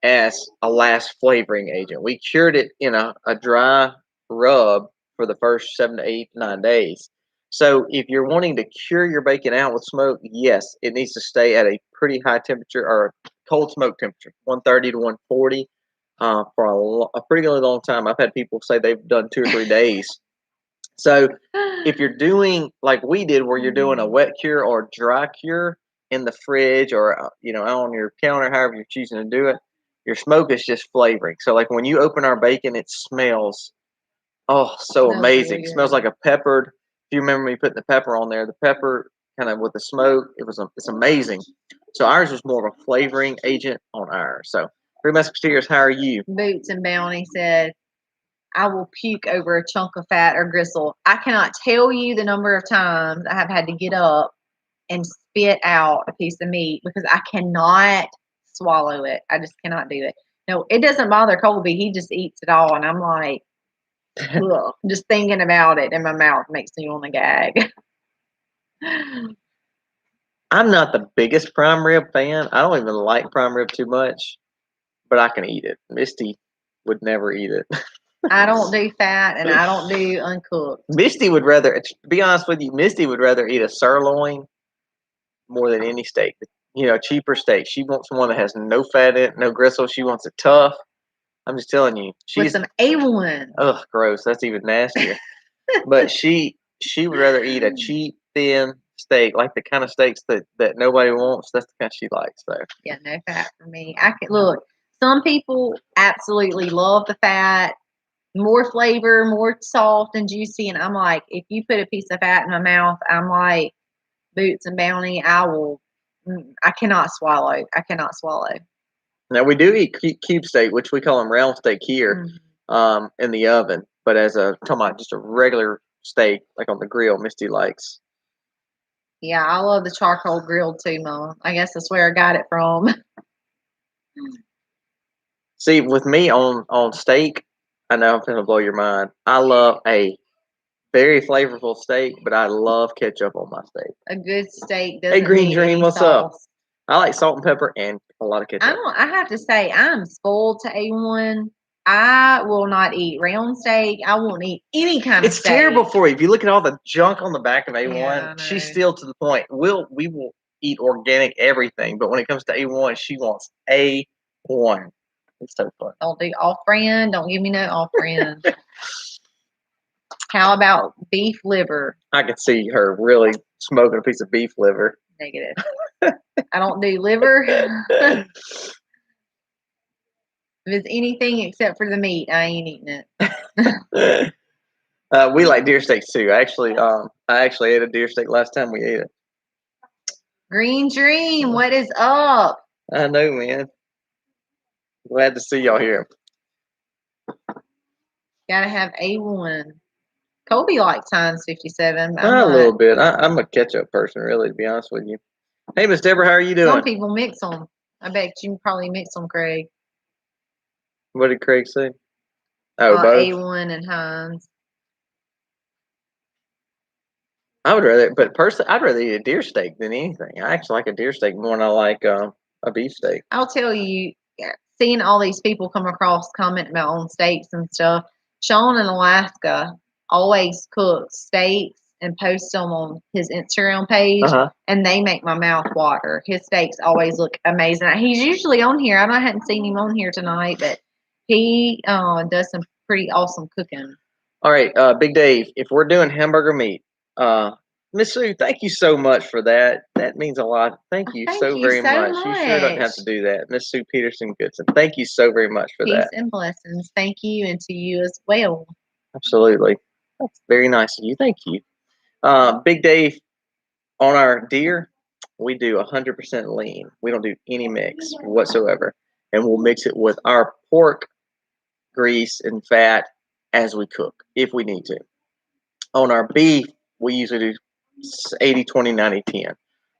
as a last flavoring agent. We cured it in a dry rub for the first 7 to 8 to 9 days. So if you're wanting to cure your bacon out with smoke, yes, it needs to stay at a pretty high temperature or cold smoke temperature, 130 to 140, for a pretty long time. I've had people say they've done 2 or 3 days. So if you're doing like we did, where you're doing a wet cure or dry cure in the fridge or out on your counter, however you're choosing to do it, your smoke is just flavoring. So like when you open our bacon, it smells so amazing. Really, it smells like a peppered. If you remember me putting the pepper on there, the pepper kind of with the smoke, it's amazing. So ours was more of a flavoring agent on ours. So Three Musketeers, how are you? Boots and Bounty said, I will puke over a chunk of fat or gristle. I cannot tell you the number of times I have had to get up and spit out a piece of meat because I cannot swallow it. I just cannot do it. No, it doesn't bother Colby. He just eats it all. And I'm like, ugh, just thinking about it in my mouth makes me want to gag. I'm not the biggest prime rib fan. I don't even like prime rib too much, but I can eat it. Misty would never eat it. I don't do fat and I don't do uncooked. Misty would rather, to be honest with you, Misty would rather eat a sirloin more than any steak. Cheaper steak. She wants one that has no fat in it, no gristle. She wants it tough. I'm just telling you. With some A1. Ugh, gross. That's even nastier. But she would rather eat a cheap, thin steak, like the kind of steaks that nobody wants. That's the kind she likes. So yeah, no fat for me. I can look. Some people absolutely love the fat, more flavor, more soft and juicy. And I'm like, if you put a piece of fat in my mouth, I'm like Boots and Bounty. I cannot swallow. I cannot swallow. Now we do eat cube steak, which we call them round steak here, in the oven. But talking about just a regular steak, like on the grill, Misty likes. Yeah, I love the charcoal grilled too, Mom. I guess that's where I got it from. See, with me on steak, I know I'm gonna blow your mind. I love a very flavorful steak, but I love ketchup on my steak. A good steak doesn't Hey, Green need Dream, any what's sauce. up? I like salt and pepper and a lot of ketchup. I have to say, I'm spoiled to A1. I will not eat round steak. I won't eat any kind of steak. It's terrible for you. If you look at all the junk on the back of A1, she's still to the point. We will eat organic everything, but when it comes to A1, she wants A1. It's so fun. Don't do off-brand. Don't give me no off-brand. How about beef liver? I could see her really smoking a piece of beef liver. Negative. I don't do liver. If it's anything except for the meat, I ain't eating it. We like deer steaks too. I actually ate a deer steak last time we ate it. Green Dream, what is up? I know, man. Glad to see y'all here. Gotta have A1. Colby likes Heinz 57. A little bit. I'm a ketchup person, really, to be honest with you. Hey, Miss Deborah, how are you doing? Some people mix them. I bet you can probably mix them, Craig. What did Craig say? Oh, both? A1 and Heinz. I would rather, but personally, I'd rather eat a deer steak than anything. I actually like a deer steak more than I like a beef steak. I'll tell you, seeing all these people come across commenting about on steaks and stuff. Sean in Alaska always cooks steaks and posts them on his Instagram page, and they make my mouth water. His steaks always look amazing. He's usually on here. I hadn't seen him on here tonight, but he does some pretty awesome cooking. All right, Big Dave, if we're doing hamburger meat, Miss Sue, thank you so much for that. That means a lot. Thank you so very much. You sure don't have to do that. Miss Sue Peterson Goodson, thank you so very much for that. Peace and blessings. Thank you, and to you as well. Absolutely. That's very nice of you. Thank you. Big Dave, on our deer, we do 100% lean. We don't do any mix whatsoever. And we'll mix it with our pork grease and fat as we cook if we need to. On our beef, we usually do 80, 20, 90, 10.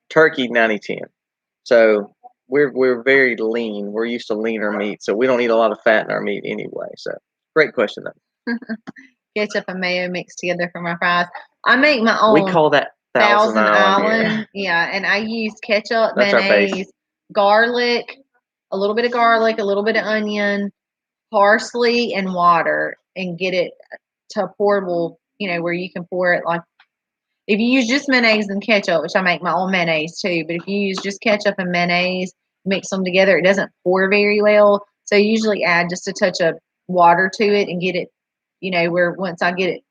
Turkey, 90, 10. So we're very lean. We're used to leaner meat, so we don't eat a lot of fat in our meat anyway. So great question though. Ketchup and mayo mixed together for my fries. I make my own. We call that Thousand Island. Yeah, and I use ketchup, mayonnaise, garlic, a little bit of garlic, a little bit of onion, parsley, and water, and get it to a portable, where you can pour it like. If you use just mayonnaise and ketchup, which I make my own mayonnaise too, but if you use just ketchup and mayonnaise, mix them together, it doesn't pour very well. So I usually add just a touch of water to it and get it, where once I get it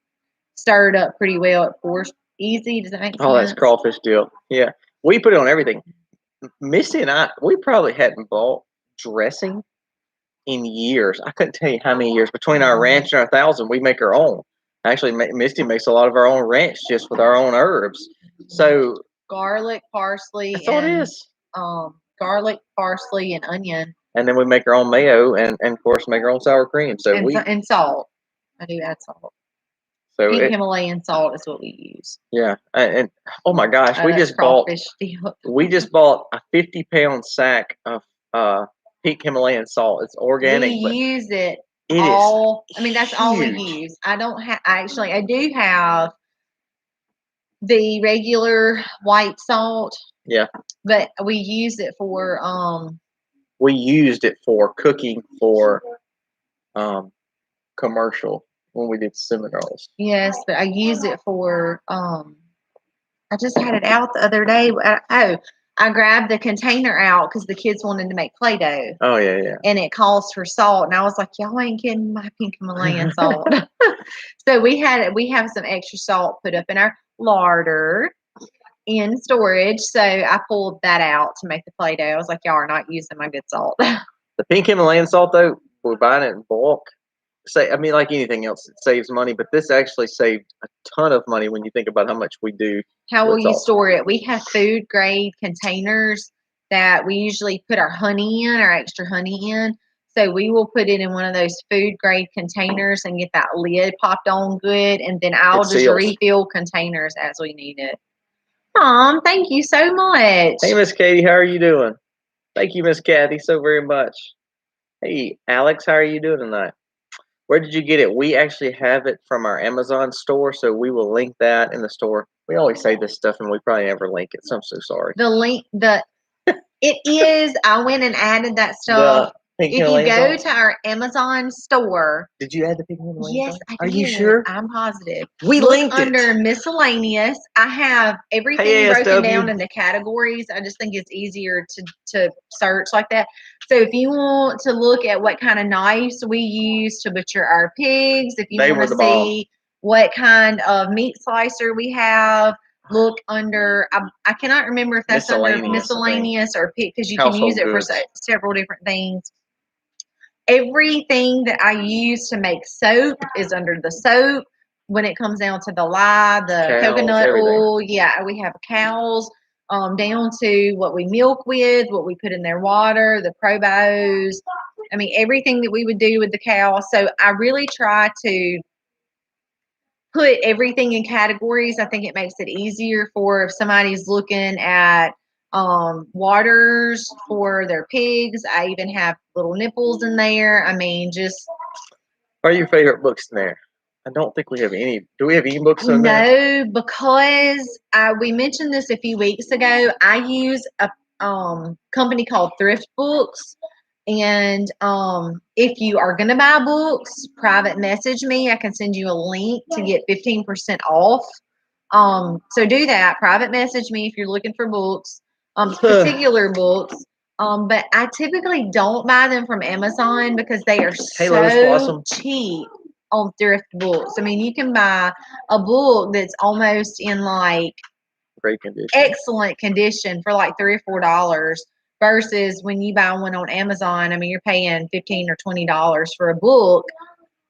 stirred up pretty well, it pours easy. Does that make sense? Oh, that's crawfish deal. Yeah. We put it on everything. Misty and I, we probably hadn't bought dressing in years. I couldn't tell you how many years. Between our ranch and our Thousand, we make our own. Actually, Misty makes a lot of our own ranch just with our own herbs. So garlic, parsley, that's all it is. Garlic, parsley, and onion. And then we make our own mayo and of course make our own sour cream. So and salt. I do add salt. So pink Himalayan salt is what we use. Yeah, and oh my gosh, we just bought a 50-pound sack of pink Himalayan salt. It's organic. We use it. That's all we use. I don't have. Actually, I do have the regular white salt. Yeah. But we use it for We used it for cooking for commercial when we did Seminoles. Yes, but I use it for I just had it out the other day. I grabbed the container out because the kids wanted to make Play-Doh. Oh, yeah. And it calls for salt. And I was like, y'all ain't getting my pink Himalayan salt. So we have some extra salt put up in our larder in storage. So I pulled that out to make the Play-Doh. I was like, y'all are not using my good salt. The pink Himalayan salt, though, we're buying it in bulk. Like anything else, it saves money, but this actually saved a ton of money when you think about how much we do. How will you store it? We have food grade containers that we usually put our honey in, our extra honey in. So we will put it in one of those food grade containers and get that lid popped on good, and then I'll just refill containers as we need it. Mom, thank you so much. Hey, Miss Katie, how are you doing? Thank you, Miss Kathy, so very much. Hey, Alex, how are you doing tonight? Where did you get it? We actually have it from our Amazon store, so we will link that in the store. We always say this stuff, and we probably never link it, so I'm so sorry. It is. I went and added that stuff. If you go to our Amazon store. Did you add the pink Himalayan? Yes, I did. Are you sure? I'm positive. We linked it. Under miscellaneous. I have everything broken down into categories. I just think it's easier to search like that. So if you want to look at what kind of knives we use to butcher our pigs, if you want to see what kind of meat slicer we have, look under, I cannot remember if that's under miscellaneous or pick, because you can use it for several different things. Everything that I use to make soap is under the soap. When it comes down to the lye, the coconut oil, yeah, we have cows, down to what we milk with, what we put in their water, the probos. Everything that we would do with the cow. So I really try to put everything in categories. I think it makes it easier for if somebody's looking at waters for their pigs. I even have little nipples in there. What are your favorite books in there? I don't think we have any. Do we have any books in there? No, because we mentioned this a few weeks ago. I use a company called Thrift Books. And if you are going to buy books, private message me. I can send you a link to get 15% off. So do that. Private message me if you're looking for books, particular books. But I typically don't buy them from Amazon because they are so cheap on Thrift Books. You can buy a book that's almost in great condition, excellent condition for like $3 or $4. Versus when you buy one on Amazon, you're paying $15 or $20 for a book,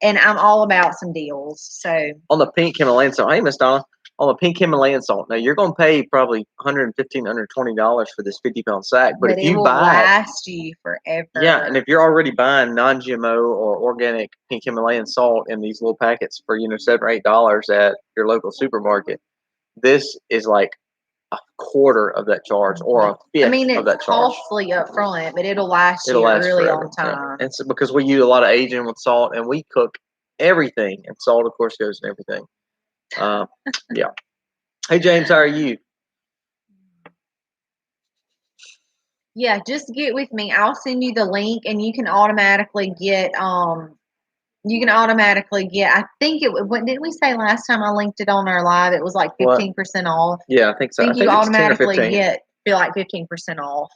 and I'm all about some deals. So on the pink Himalayan, so hey, Miss Donna, on the pink Himalayan salt. Now you're going to pay probably $115, $120 for this 50-pound sack, but if it you will buy last you forever. Yeah, and if you're already buying non-GMO or organic pink Himalayan salt in these little packets for $7 or $8 at your local supermarket, this is like a quarter of that charge or a fifth of that charge. It's costly up front, but it'll last you a really long time. Yeah. And so because we use a lot of aging with salt, and we cook everything, and salt, of course, goes in everything. Yeah. Hey, James, how are you? Yeah, just get with me. I'll send you the link, and you can automatically get. I think what didn't we say last time I linked it on our live? It was like 15% off. Yeah, I think so. I think you automatically feel like 15% off.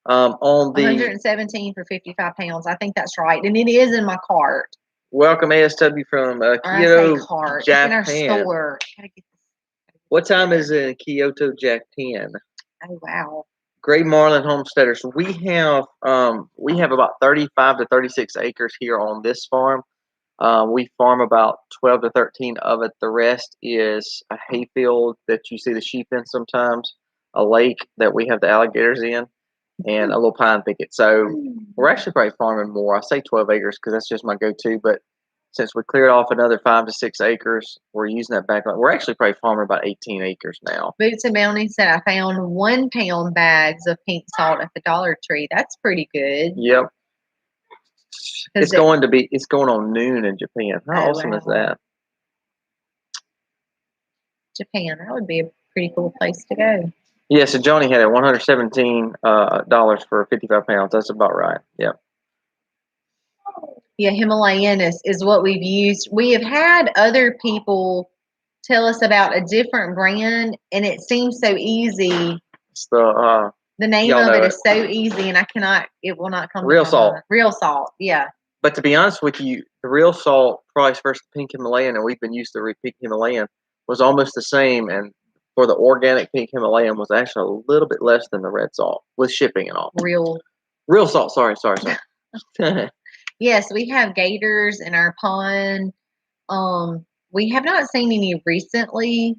On the 117 for 55 pounds. I think that's right, and it is in my cart. Welcome, ASW from Kyoto, Japan. It's in our store. What time is it in Kyoto, Japan? Oh wow! Great Marlin Homesteader. So we have about 35 to 36 acres here on this farm. We farm about 12 to 13 of it. The rest is a hayfield that you see the sheep in sometimes, a lake that we have the alligators in, and a little pine thicket. So we're actually probably farming more. I say 12 acres because that's just my go-to, but since we cleared off another 5 to 6 acres, we're using that back. We're actually probably farming about 18 acres now. Boots and Bounty said, I found 1 pound bags of pink salt at the Dollar Tree. That's pretty good. Yep. It's going on noon in Japan. How awesome is that? Japan, that would be a pretty cool place to go. Yeah, so Johnny had it $117 for 55 pounds. That's about right. Yep. Yeah, Himalayan is what we've used. We have had other people tell us about a different brand, and it seems so easy. It's the name of it is so easy, and it will not come. Real salt. Real salt, yeah. But to be honest with you, the real salt price versus the pink Himalayan, and we've been used to the pink Himalayan, was almost the same. And for the organic pink Himalayan was actually a little bit less than the red salt with shipping and all. Real salt. Sorry. Yes, we have gators in our pond. We have not seen any recently.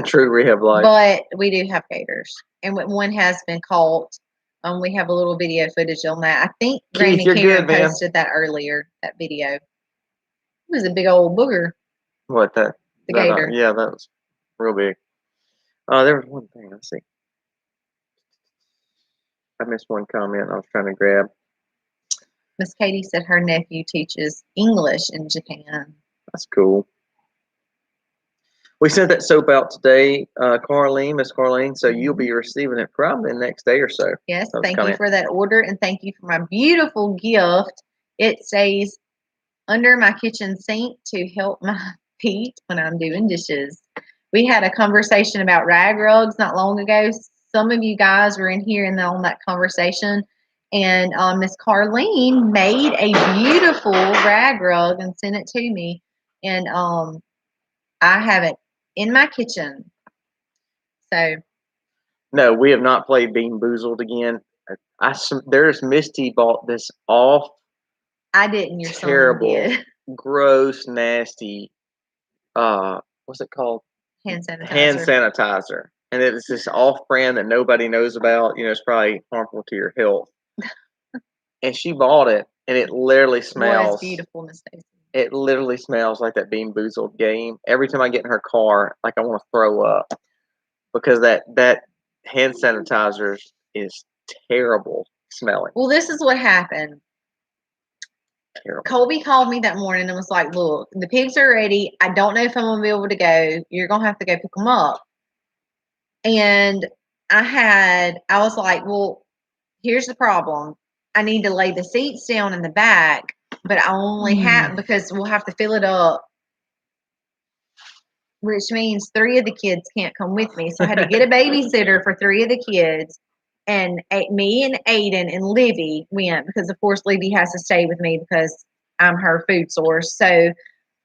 True rehab life. But we do have gators, and one has been caught. We have a little video footage on that. I think Granny Karen posted that earlier. That video. It was a big old booger. What that? The gator. Yeah, that was real big. There was one thing. Let's see. I missed one comment I was trying to grab. Miss Katie said her nephew teaches English in Japan. That's cool. We sent that soap out today, Miss Carlene, so you'll be receiving it probably the next day or so. Yes, thank you for that order, and thank you for my beautiful gift. It stays under my kitchen sink to help my feet when I'm doing dishes. We had a conversation about rag rugs not long ago. Some of you guys were in here and on that conversation. And Miss Carlene made a beautiful rag rug and sent it to me. And I have it in my kitchen. So. No, we have not played Bean Boozled again. There's Misty bought this off. I didn't. Your terrible, son did. Gross, nasty. What's it called? Hand sanitizer. Hand sanitizer. And it's this off-brand that nobody knows about. It's probably harmful to your health. And she bought it, and it literally smells. Well, it's beautiful, Miss Stacy. It literally smells like that Bean Boozled game. Every time I get in her car, like I want to throw up because that hand sanitizer is terrible smelling. Well, this is what happened. Terrible. Colby called me that morning and was like, "Look, the pigs are ready. I don't know if I'm gonna be able to go. You're gonna have to go pick them up." And I was like, "Well, here's the problem. I need to lay the seats down in the back, but I only have because we'll have to fill it up, which means 3 of the kids can't come with me. So I had to get a babysitter for 3 of the kids, and me and Aiden and Livy went because, of course, Livy has to stay with me because I'm her food source. So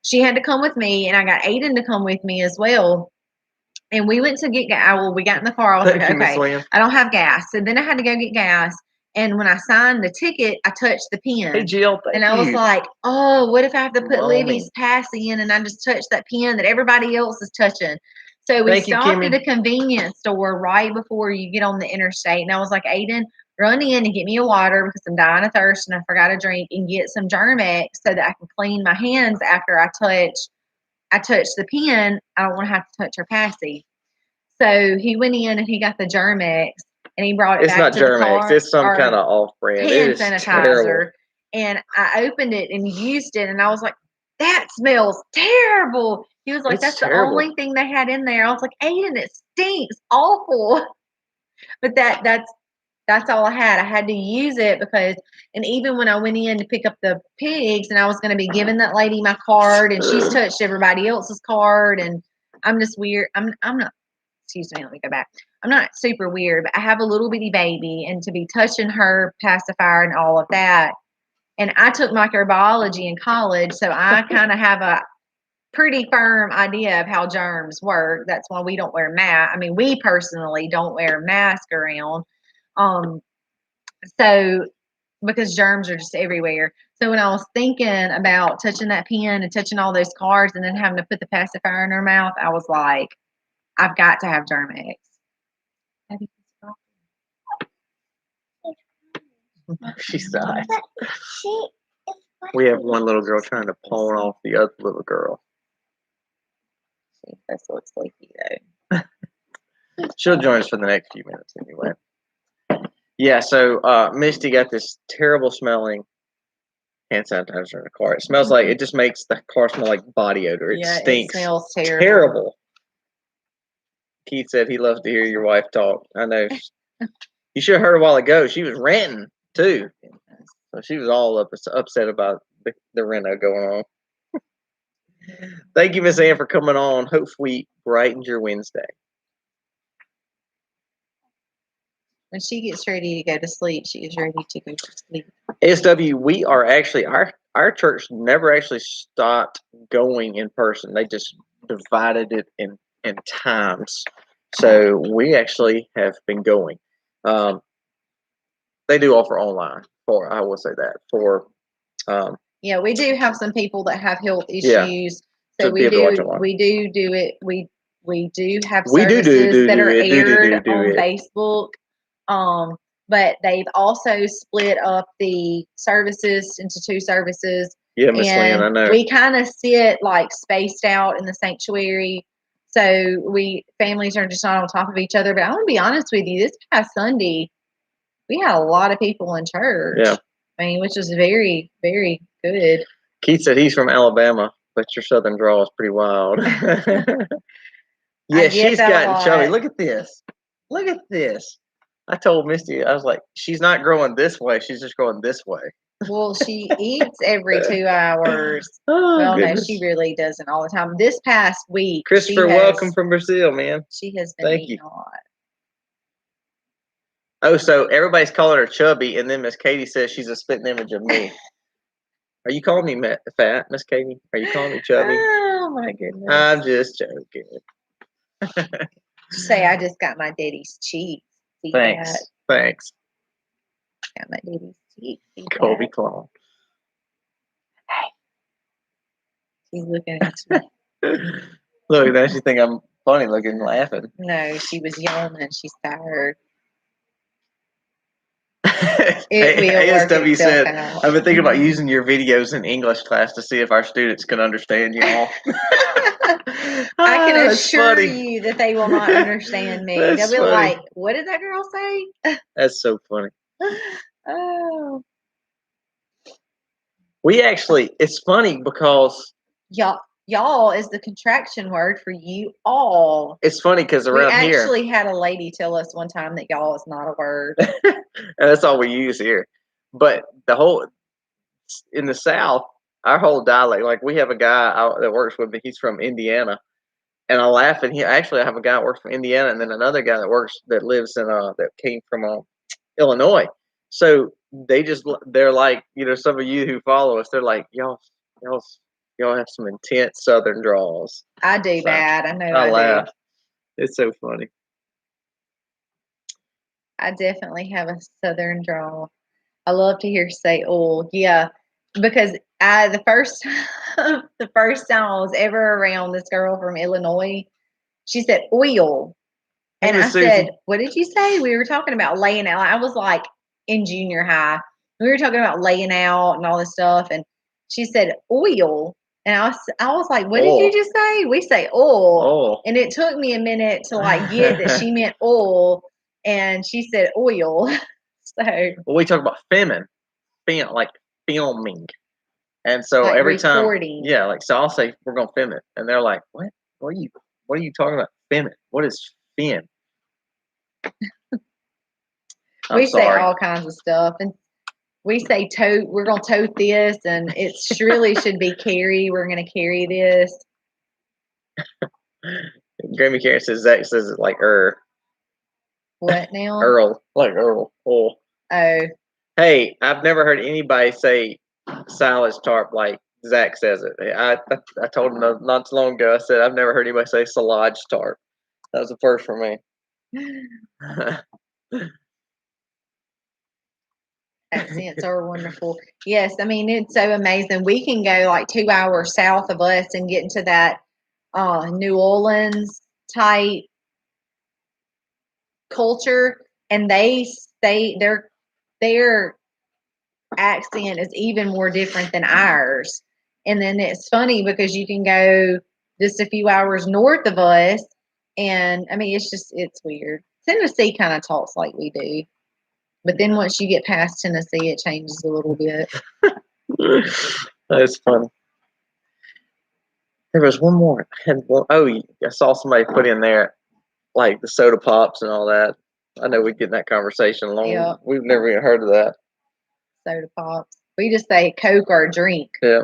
she had to come with me, and I got Aiden to come with me as well. And we went to get gas. Well, we got in the car. I was like, okay, I don't have gas. So then I had to go get gas. And when I signed the ticket, I touched the pen. Hey, Jill, thank and I you. was like, oh, what if I have to put Libby's passy in and I just touch that pen that everybody else is touching? So we stopped at a convenience store right before you get on the interstate. And I was like, Aiden, run in and get me a water because I'm dying of thirst and I forgot a drink, and get some Germ-X so that I can clean my hands after I touch the pen. I don't want to have to touch her passy. So he went in and he got the Germ-X and he brought it back to the car. It's not Germ-X. It's some kind of off-brand hand sanitizer. And I opened it and used it, and I was like, that smells terrible. He was like, that's terrible. The only thing they had in there. I was like, Aiden, it stinks awful. But that's all I had. I had to use it because, and even when I went in to pick up the pigs and I was going to be giving that lady my card and she's touched everybody else's card, and I'm just weird. I'm not, excuse me, let me go back. I'm not super weird, but I have a little bitty baby, and to be touching her pacifier and all of that. And I took microbiology in college, so I kind of have a pretty firm idea of how germs work. That's why we don't wear masks. I mean, we personally don't wear masks around. So because germs are just everywhere. So when I was thinking about touching that pen and touching all those cards and then having to put the pacifier in her mouth, I was like, I've got to have Germ-X. She's died. We have one little girl trying to pawn off the other little girl. She does look sleepy though. She'll join us for the next few minutes anyway. Yeah, so Misty got this terrible smelling hand sanitizer in the car. It smells like, it just makes the car smell like body odor. It stinks. It smells terrible. Keith said he loves to hear your wife talk. I know. You should have heard a while ago. She was ranting too. So she was all upset about the reno going on. Thank you, Miss Ann, for coming on. Hopefully we brightened your Wednesday. When she gets ready to go to sleep, she is ready to go to sleep. SW, we are actually, our church never actually stopped going in person. They just divided it in times. So we actually have been going. They do offer online I will say that yeah, we do have some people that have health issues. Yeah, so we do it. We do have services that are aired on Facebook. But they've also split up the services into 2 services. Yeah, Miss Lynn, I know. We kind of sit like spaced out in the sanctuary. So families are just not on top of each other. But I'm going to be honest with you, this past Sunday, we had a lot of people in church. Yeah. I mean, which was very, very good. Keith said he's from Alabama, but your southern drawl is pretty wild. Yeah, she's gotten chubby. Look at this. Look at this. I told Misty, I was like, she's not growing this way. She's just growing this way. Well, she eats every 2 hours. Well, goodness. No, she really doesn't all the time. This past week, Christopher, welcome from Brazil, man. She has been eating a lot. Oh, so everybody's calling her chubby, and then Miss Katie says she's a spitting image of me. Are you calling me fat, Miss Katie? Are you calling me chubby? Oh, my goodness. I'm just joking. Say, I just got my daddy's cheeks. See Thanks. That? Thanks. Got my daddy's cheeks. Colby Clone. Hey. She's looking at me. Look, now she think I'm funny looking and laughing. No, she was yawning. She's tired. ASW said, I've been thinking about using your videos in English class to see if our students can understand you all. I can assure you that they will not understand me. They'll be like, what did that girl say? That's so funny. Oh. We actually, it's funny because y'all is the contraction word for you all. It's funny because around here. We actually had a lady tell us one time that y'all is not a word. And that's all we use here. But in the South, our whole dialect, like we have a guy that works with me, he's from Indiana. And I laugh, and I have a guy that works from Indiana, and then another guy that lives in, that came from Illinois. So they're like, some of you who follow us, they're like, y'all have some intense Southern draws. I do that. I know. I laugh. Do. It's so funny. I definitely have a southern drawl. I love to hear you say oil. Yeah, because the first the first time I was ever around this girl from Illinois, she said oil. And I said, what did you say? We were talking about laying out. I was like in junior high. We were talking about laying out and all this stuff. And she said oil. And I was like, what did you just say? We say oil. And it took me a minute to like get that she meant oil. And she said oil. So well, we talk about filming, like filming. And so like every recording. time, yeah, like so I'll say we're gonna film it. And they're like, what? What are you talking about? Film it. What is film? We say all kinds of stuff. And we say tote, we're gonna tote this, and it really should be carry. We're gonna carry this. Grammy Karen says Zach says it like What now? Earl. Like Earl. Oh. Hey, I've never heard anybody say silage tarp like Zach says it. I told him not too long ago, I said I've never heard anybody say silage tarp. That was the first for me. Accents are wonderful. Yes, I mean, it's so amazing. We can go like 2 hours south of us and get into that New Orleans type culture, and their accent is even more different than ours. And then it's funny because you can go just a few hours north of us, and I mean, it's weird. Tennessee kind of talks like we do. But then once you get past Tennessee, it changes a little bit. That's funny. There was one more. I saw somebody put in there, like the soda pops and all that. I know we get in that conversation along. Yep. We've never even heard of that. Soda pops. We just say Coke or a drink. Yeah.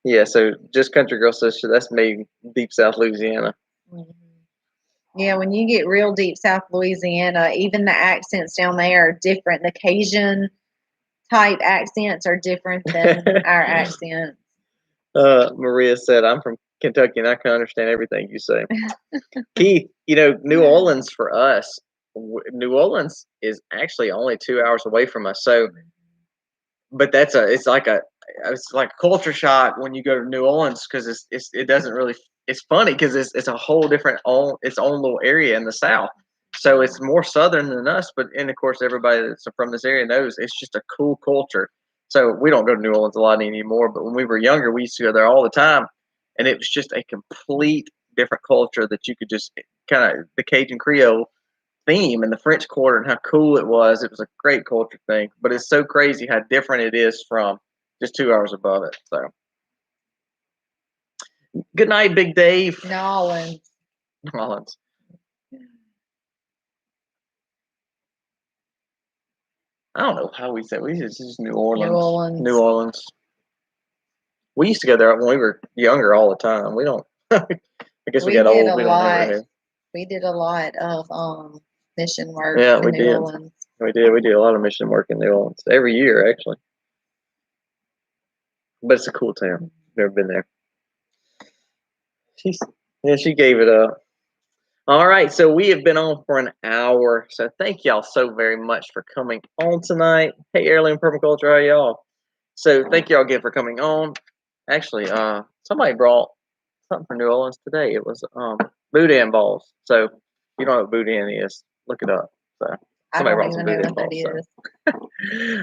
Yeah, so Just Country Girl says that's me, deep South Louisiana. Mm-hmm. Yeah, when you get real deep South Louisiana, even the accents down there are different. The Cajun type accents are different than our accents. Maria said, I'm from Kentucky and I can understand everything you say. Keith, New Orleans for us, New Orleans is actually only 2 hours away from us. So, but it's like a culture shock when you go to New Orleans because it doesn't really. It's funny because it's a whole different its own little area in the South. So it's more Southern than us, and of course everybody that's from this area knows it's just a cool culture. So we don't go to New Orleans a lot anymore, but when we were younger, we used to go there all the time, and it was just a complete different culture that you could just kind of the Cajun Creole theme and the French Quarter and how cool it was. It was a great culture thing, but it's so crazy how different it is from just 2 hours above it. So, good night, Big Dave. Nolans. I don't know how we say it's just New Orleans. New Orleans. We used to go there when we were younger all the time. We don't. I guess we got old. We don't ever. We did a lot of mission work. Yeah, in we New did. Orleans. We did. We did a lot of mission work in New Orleans every year, actually. But it's a cool town. Never been there. She gave it up. All right, so we have been on for an hour. So thank y'all so very much for coming on tonight. Hey, Heirloom Permaculture, how y'all? So thank y'all again for coming on. Actually, somebody brought something from New Orleans today. It was boudin balls. So if you don't know what boudin is, look it up. So somebody brought some boudin balls. So.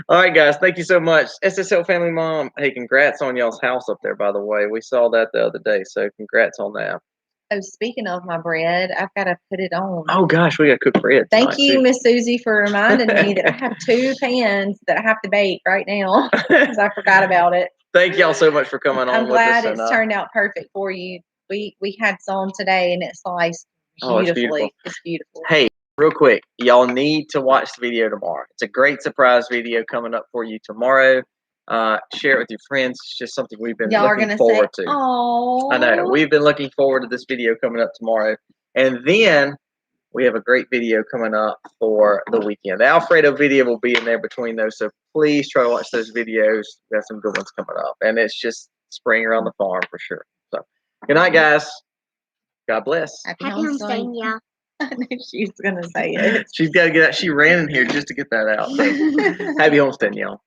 All right, guys, thank you so much. SSL Family Mom. Hey, congrats on y'all's house up there, by the way. We saw that the other day, so congrats on that. Oh, speaking of my bread, I've got to put it on. Oh, gosh, we got to cook bread tonight. Thank you, Miss Susie, for reminding me that I have 2 pans that I have to bake right now because I forgot about it. Thank y'all so much for coming on with us. I'm glad it's turned out perfect for you. We had some today, and it sliced beautifully. It's beautiful. Hey, real quick, y'all need to watch the video tomorrow. It's a great surprise video coming up for you tomorrow. Share it with your friends. It's just something we've been looking forward to. Oh, I know. We've been looking forward to this video coming up tomorrow. And then we have a great video coming up for the weekend. The Alfredo video will be in there between those. So please try to watch those videos. We got some good ones coming up. And it's just spring around the farm for sure. So good night, guys. God bless. Happy homesteading, y'all. I knew she was going to say it. She's got to get out. She ran in here just to get that out. So, happy homesteading, y'all.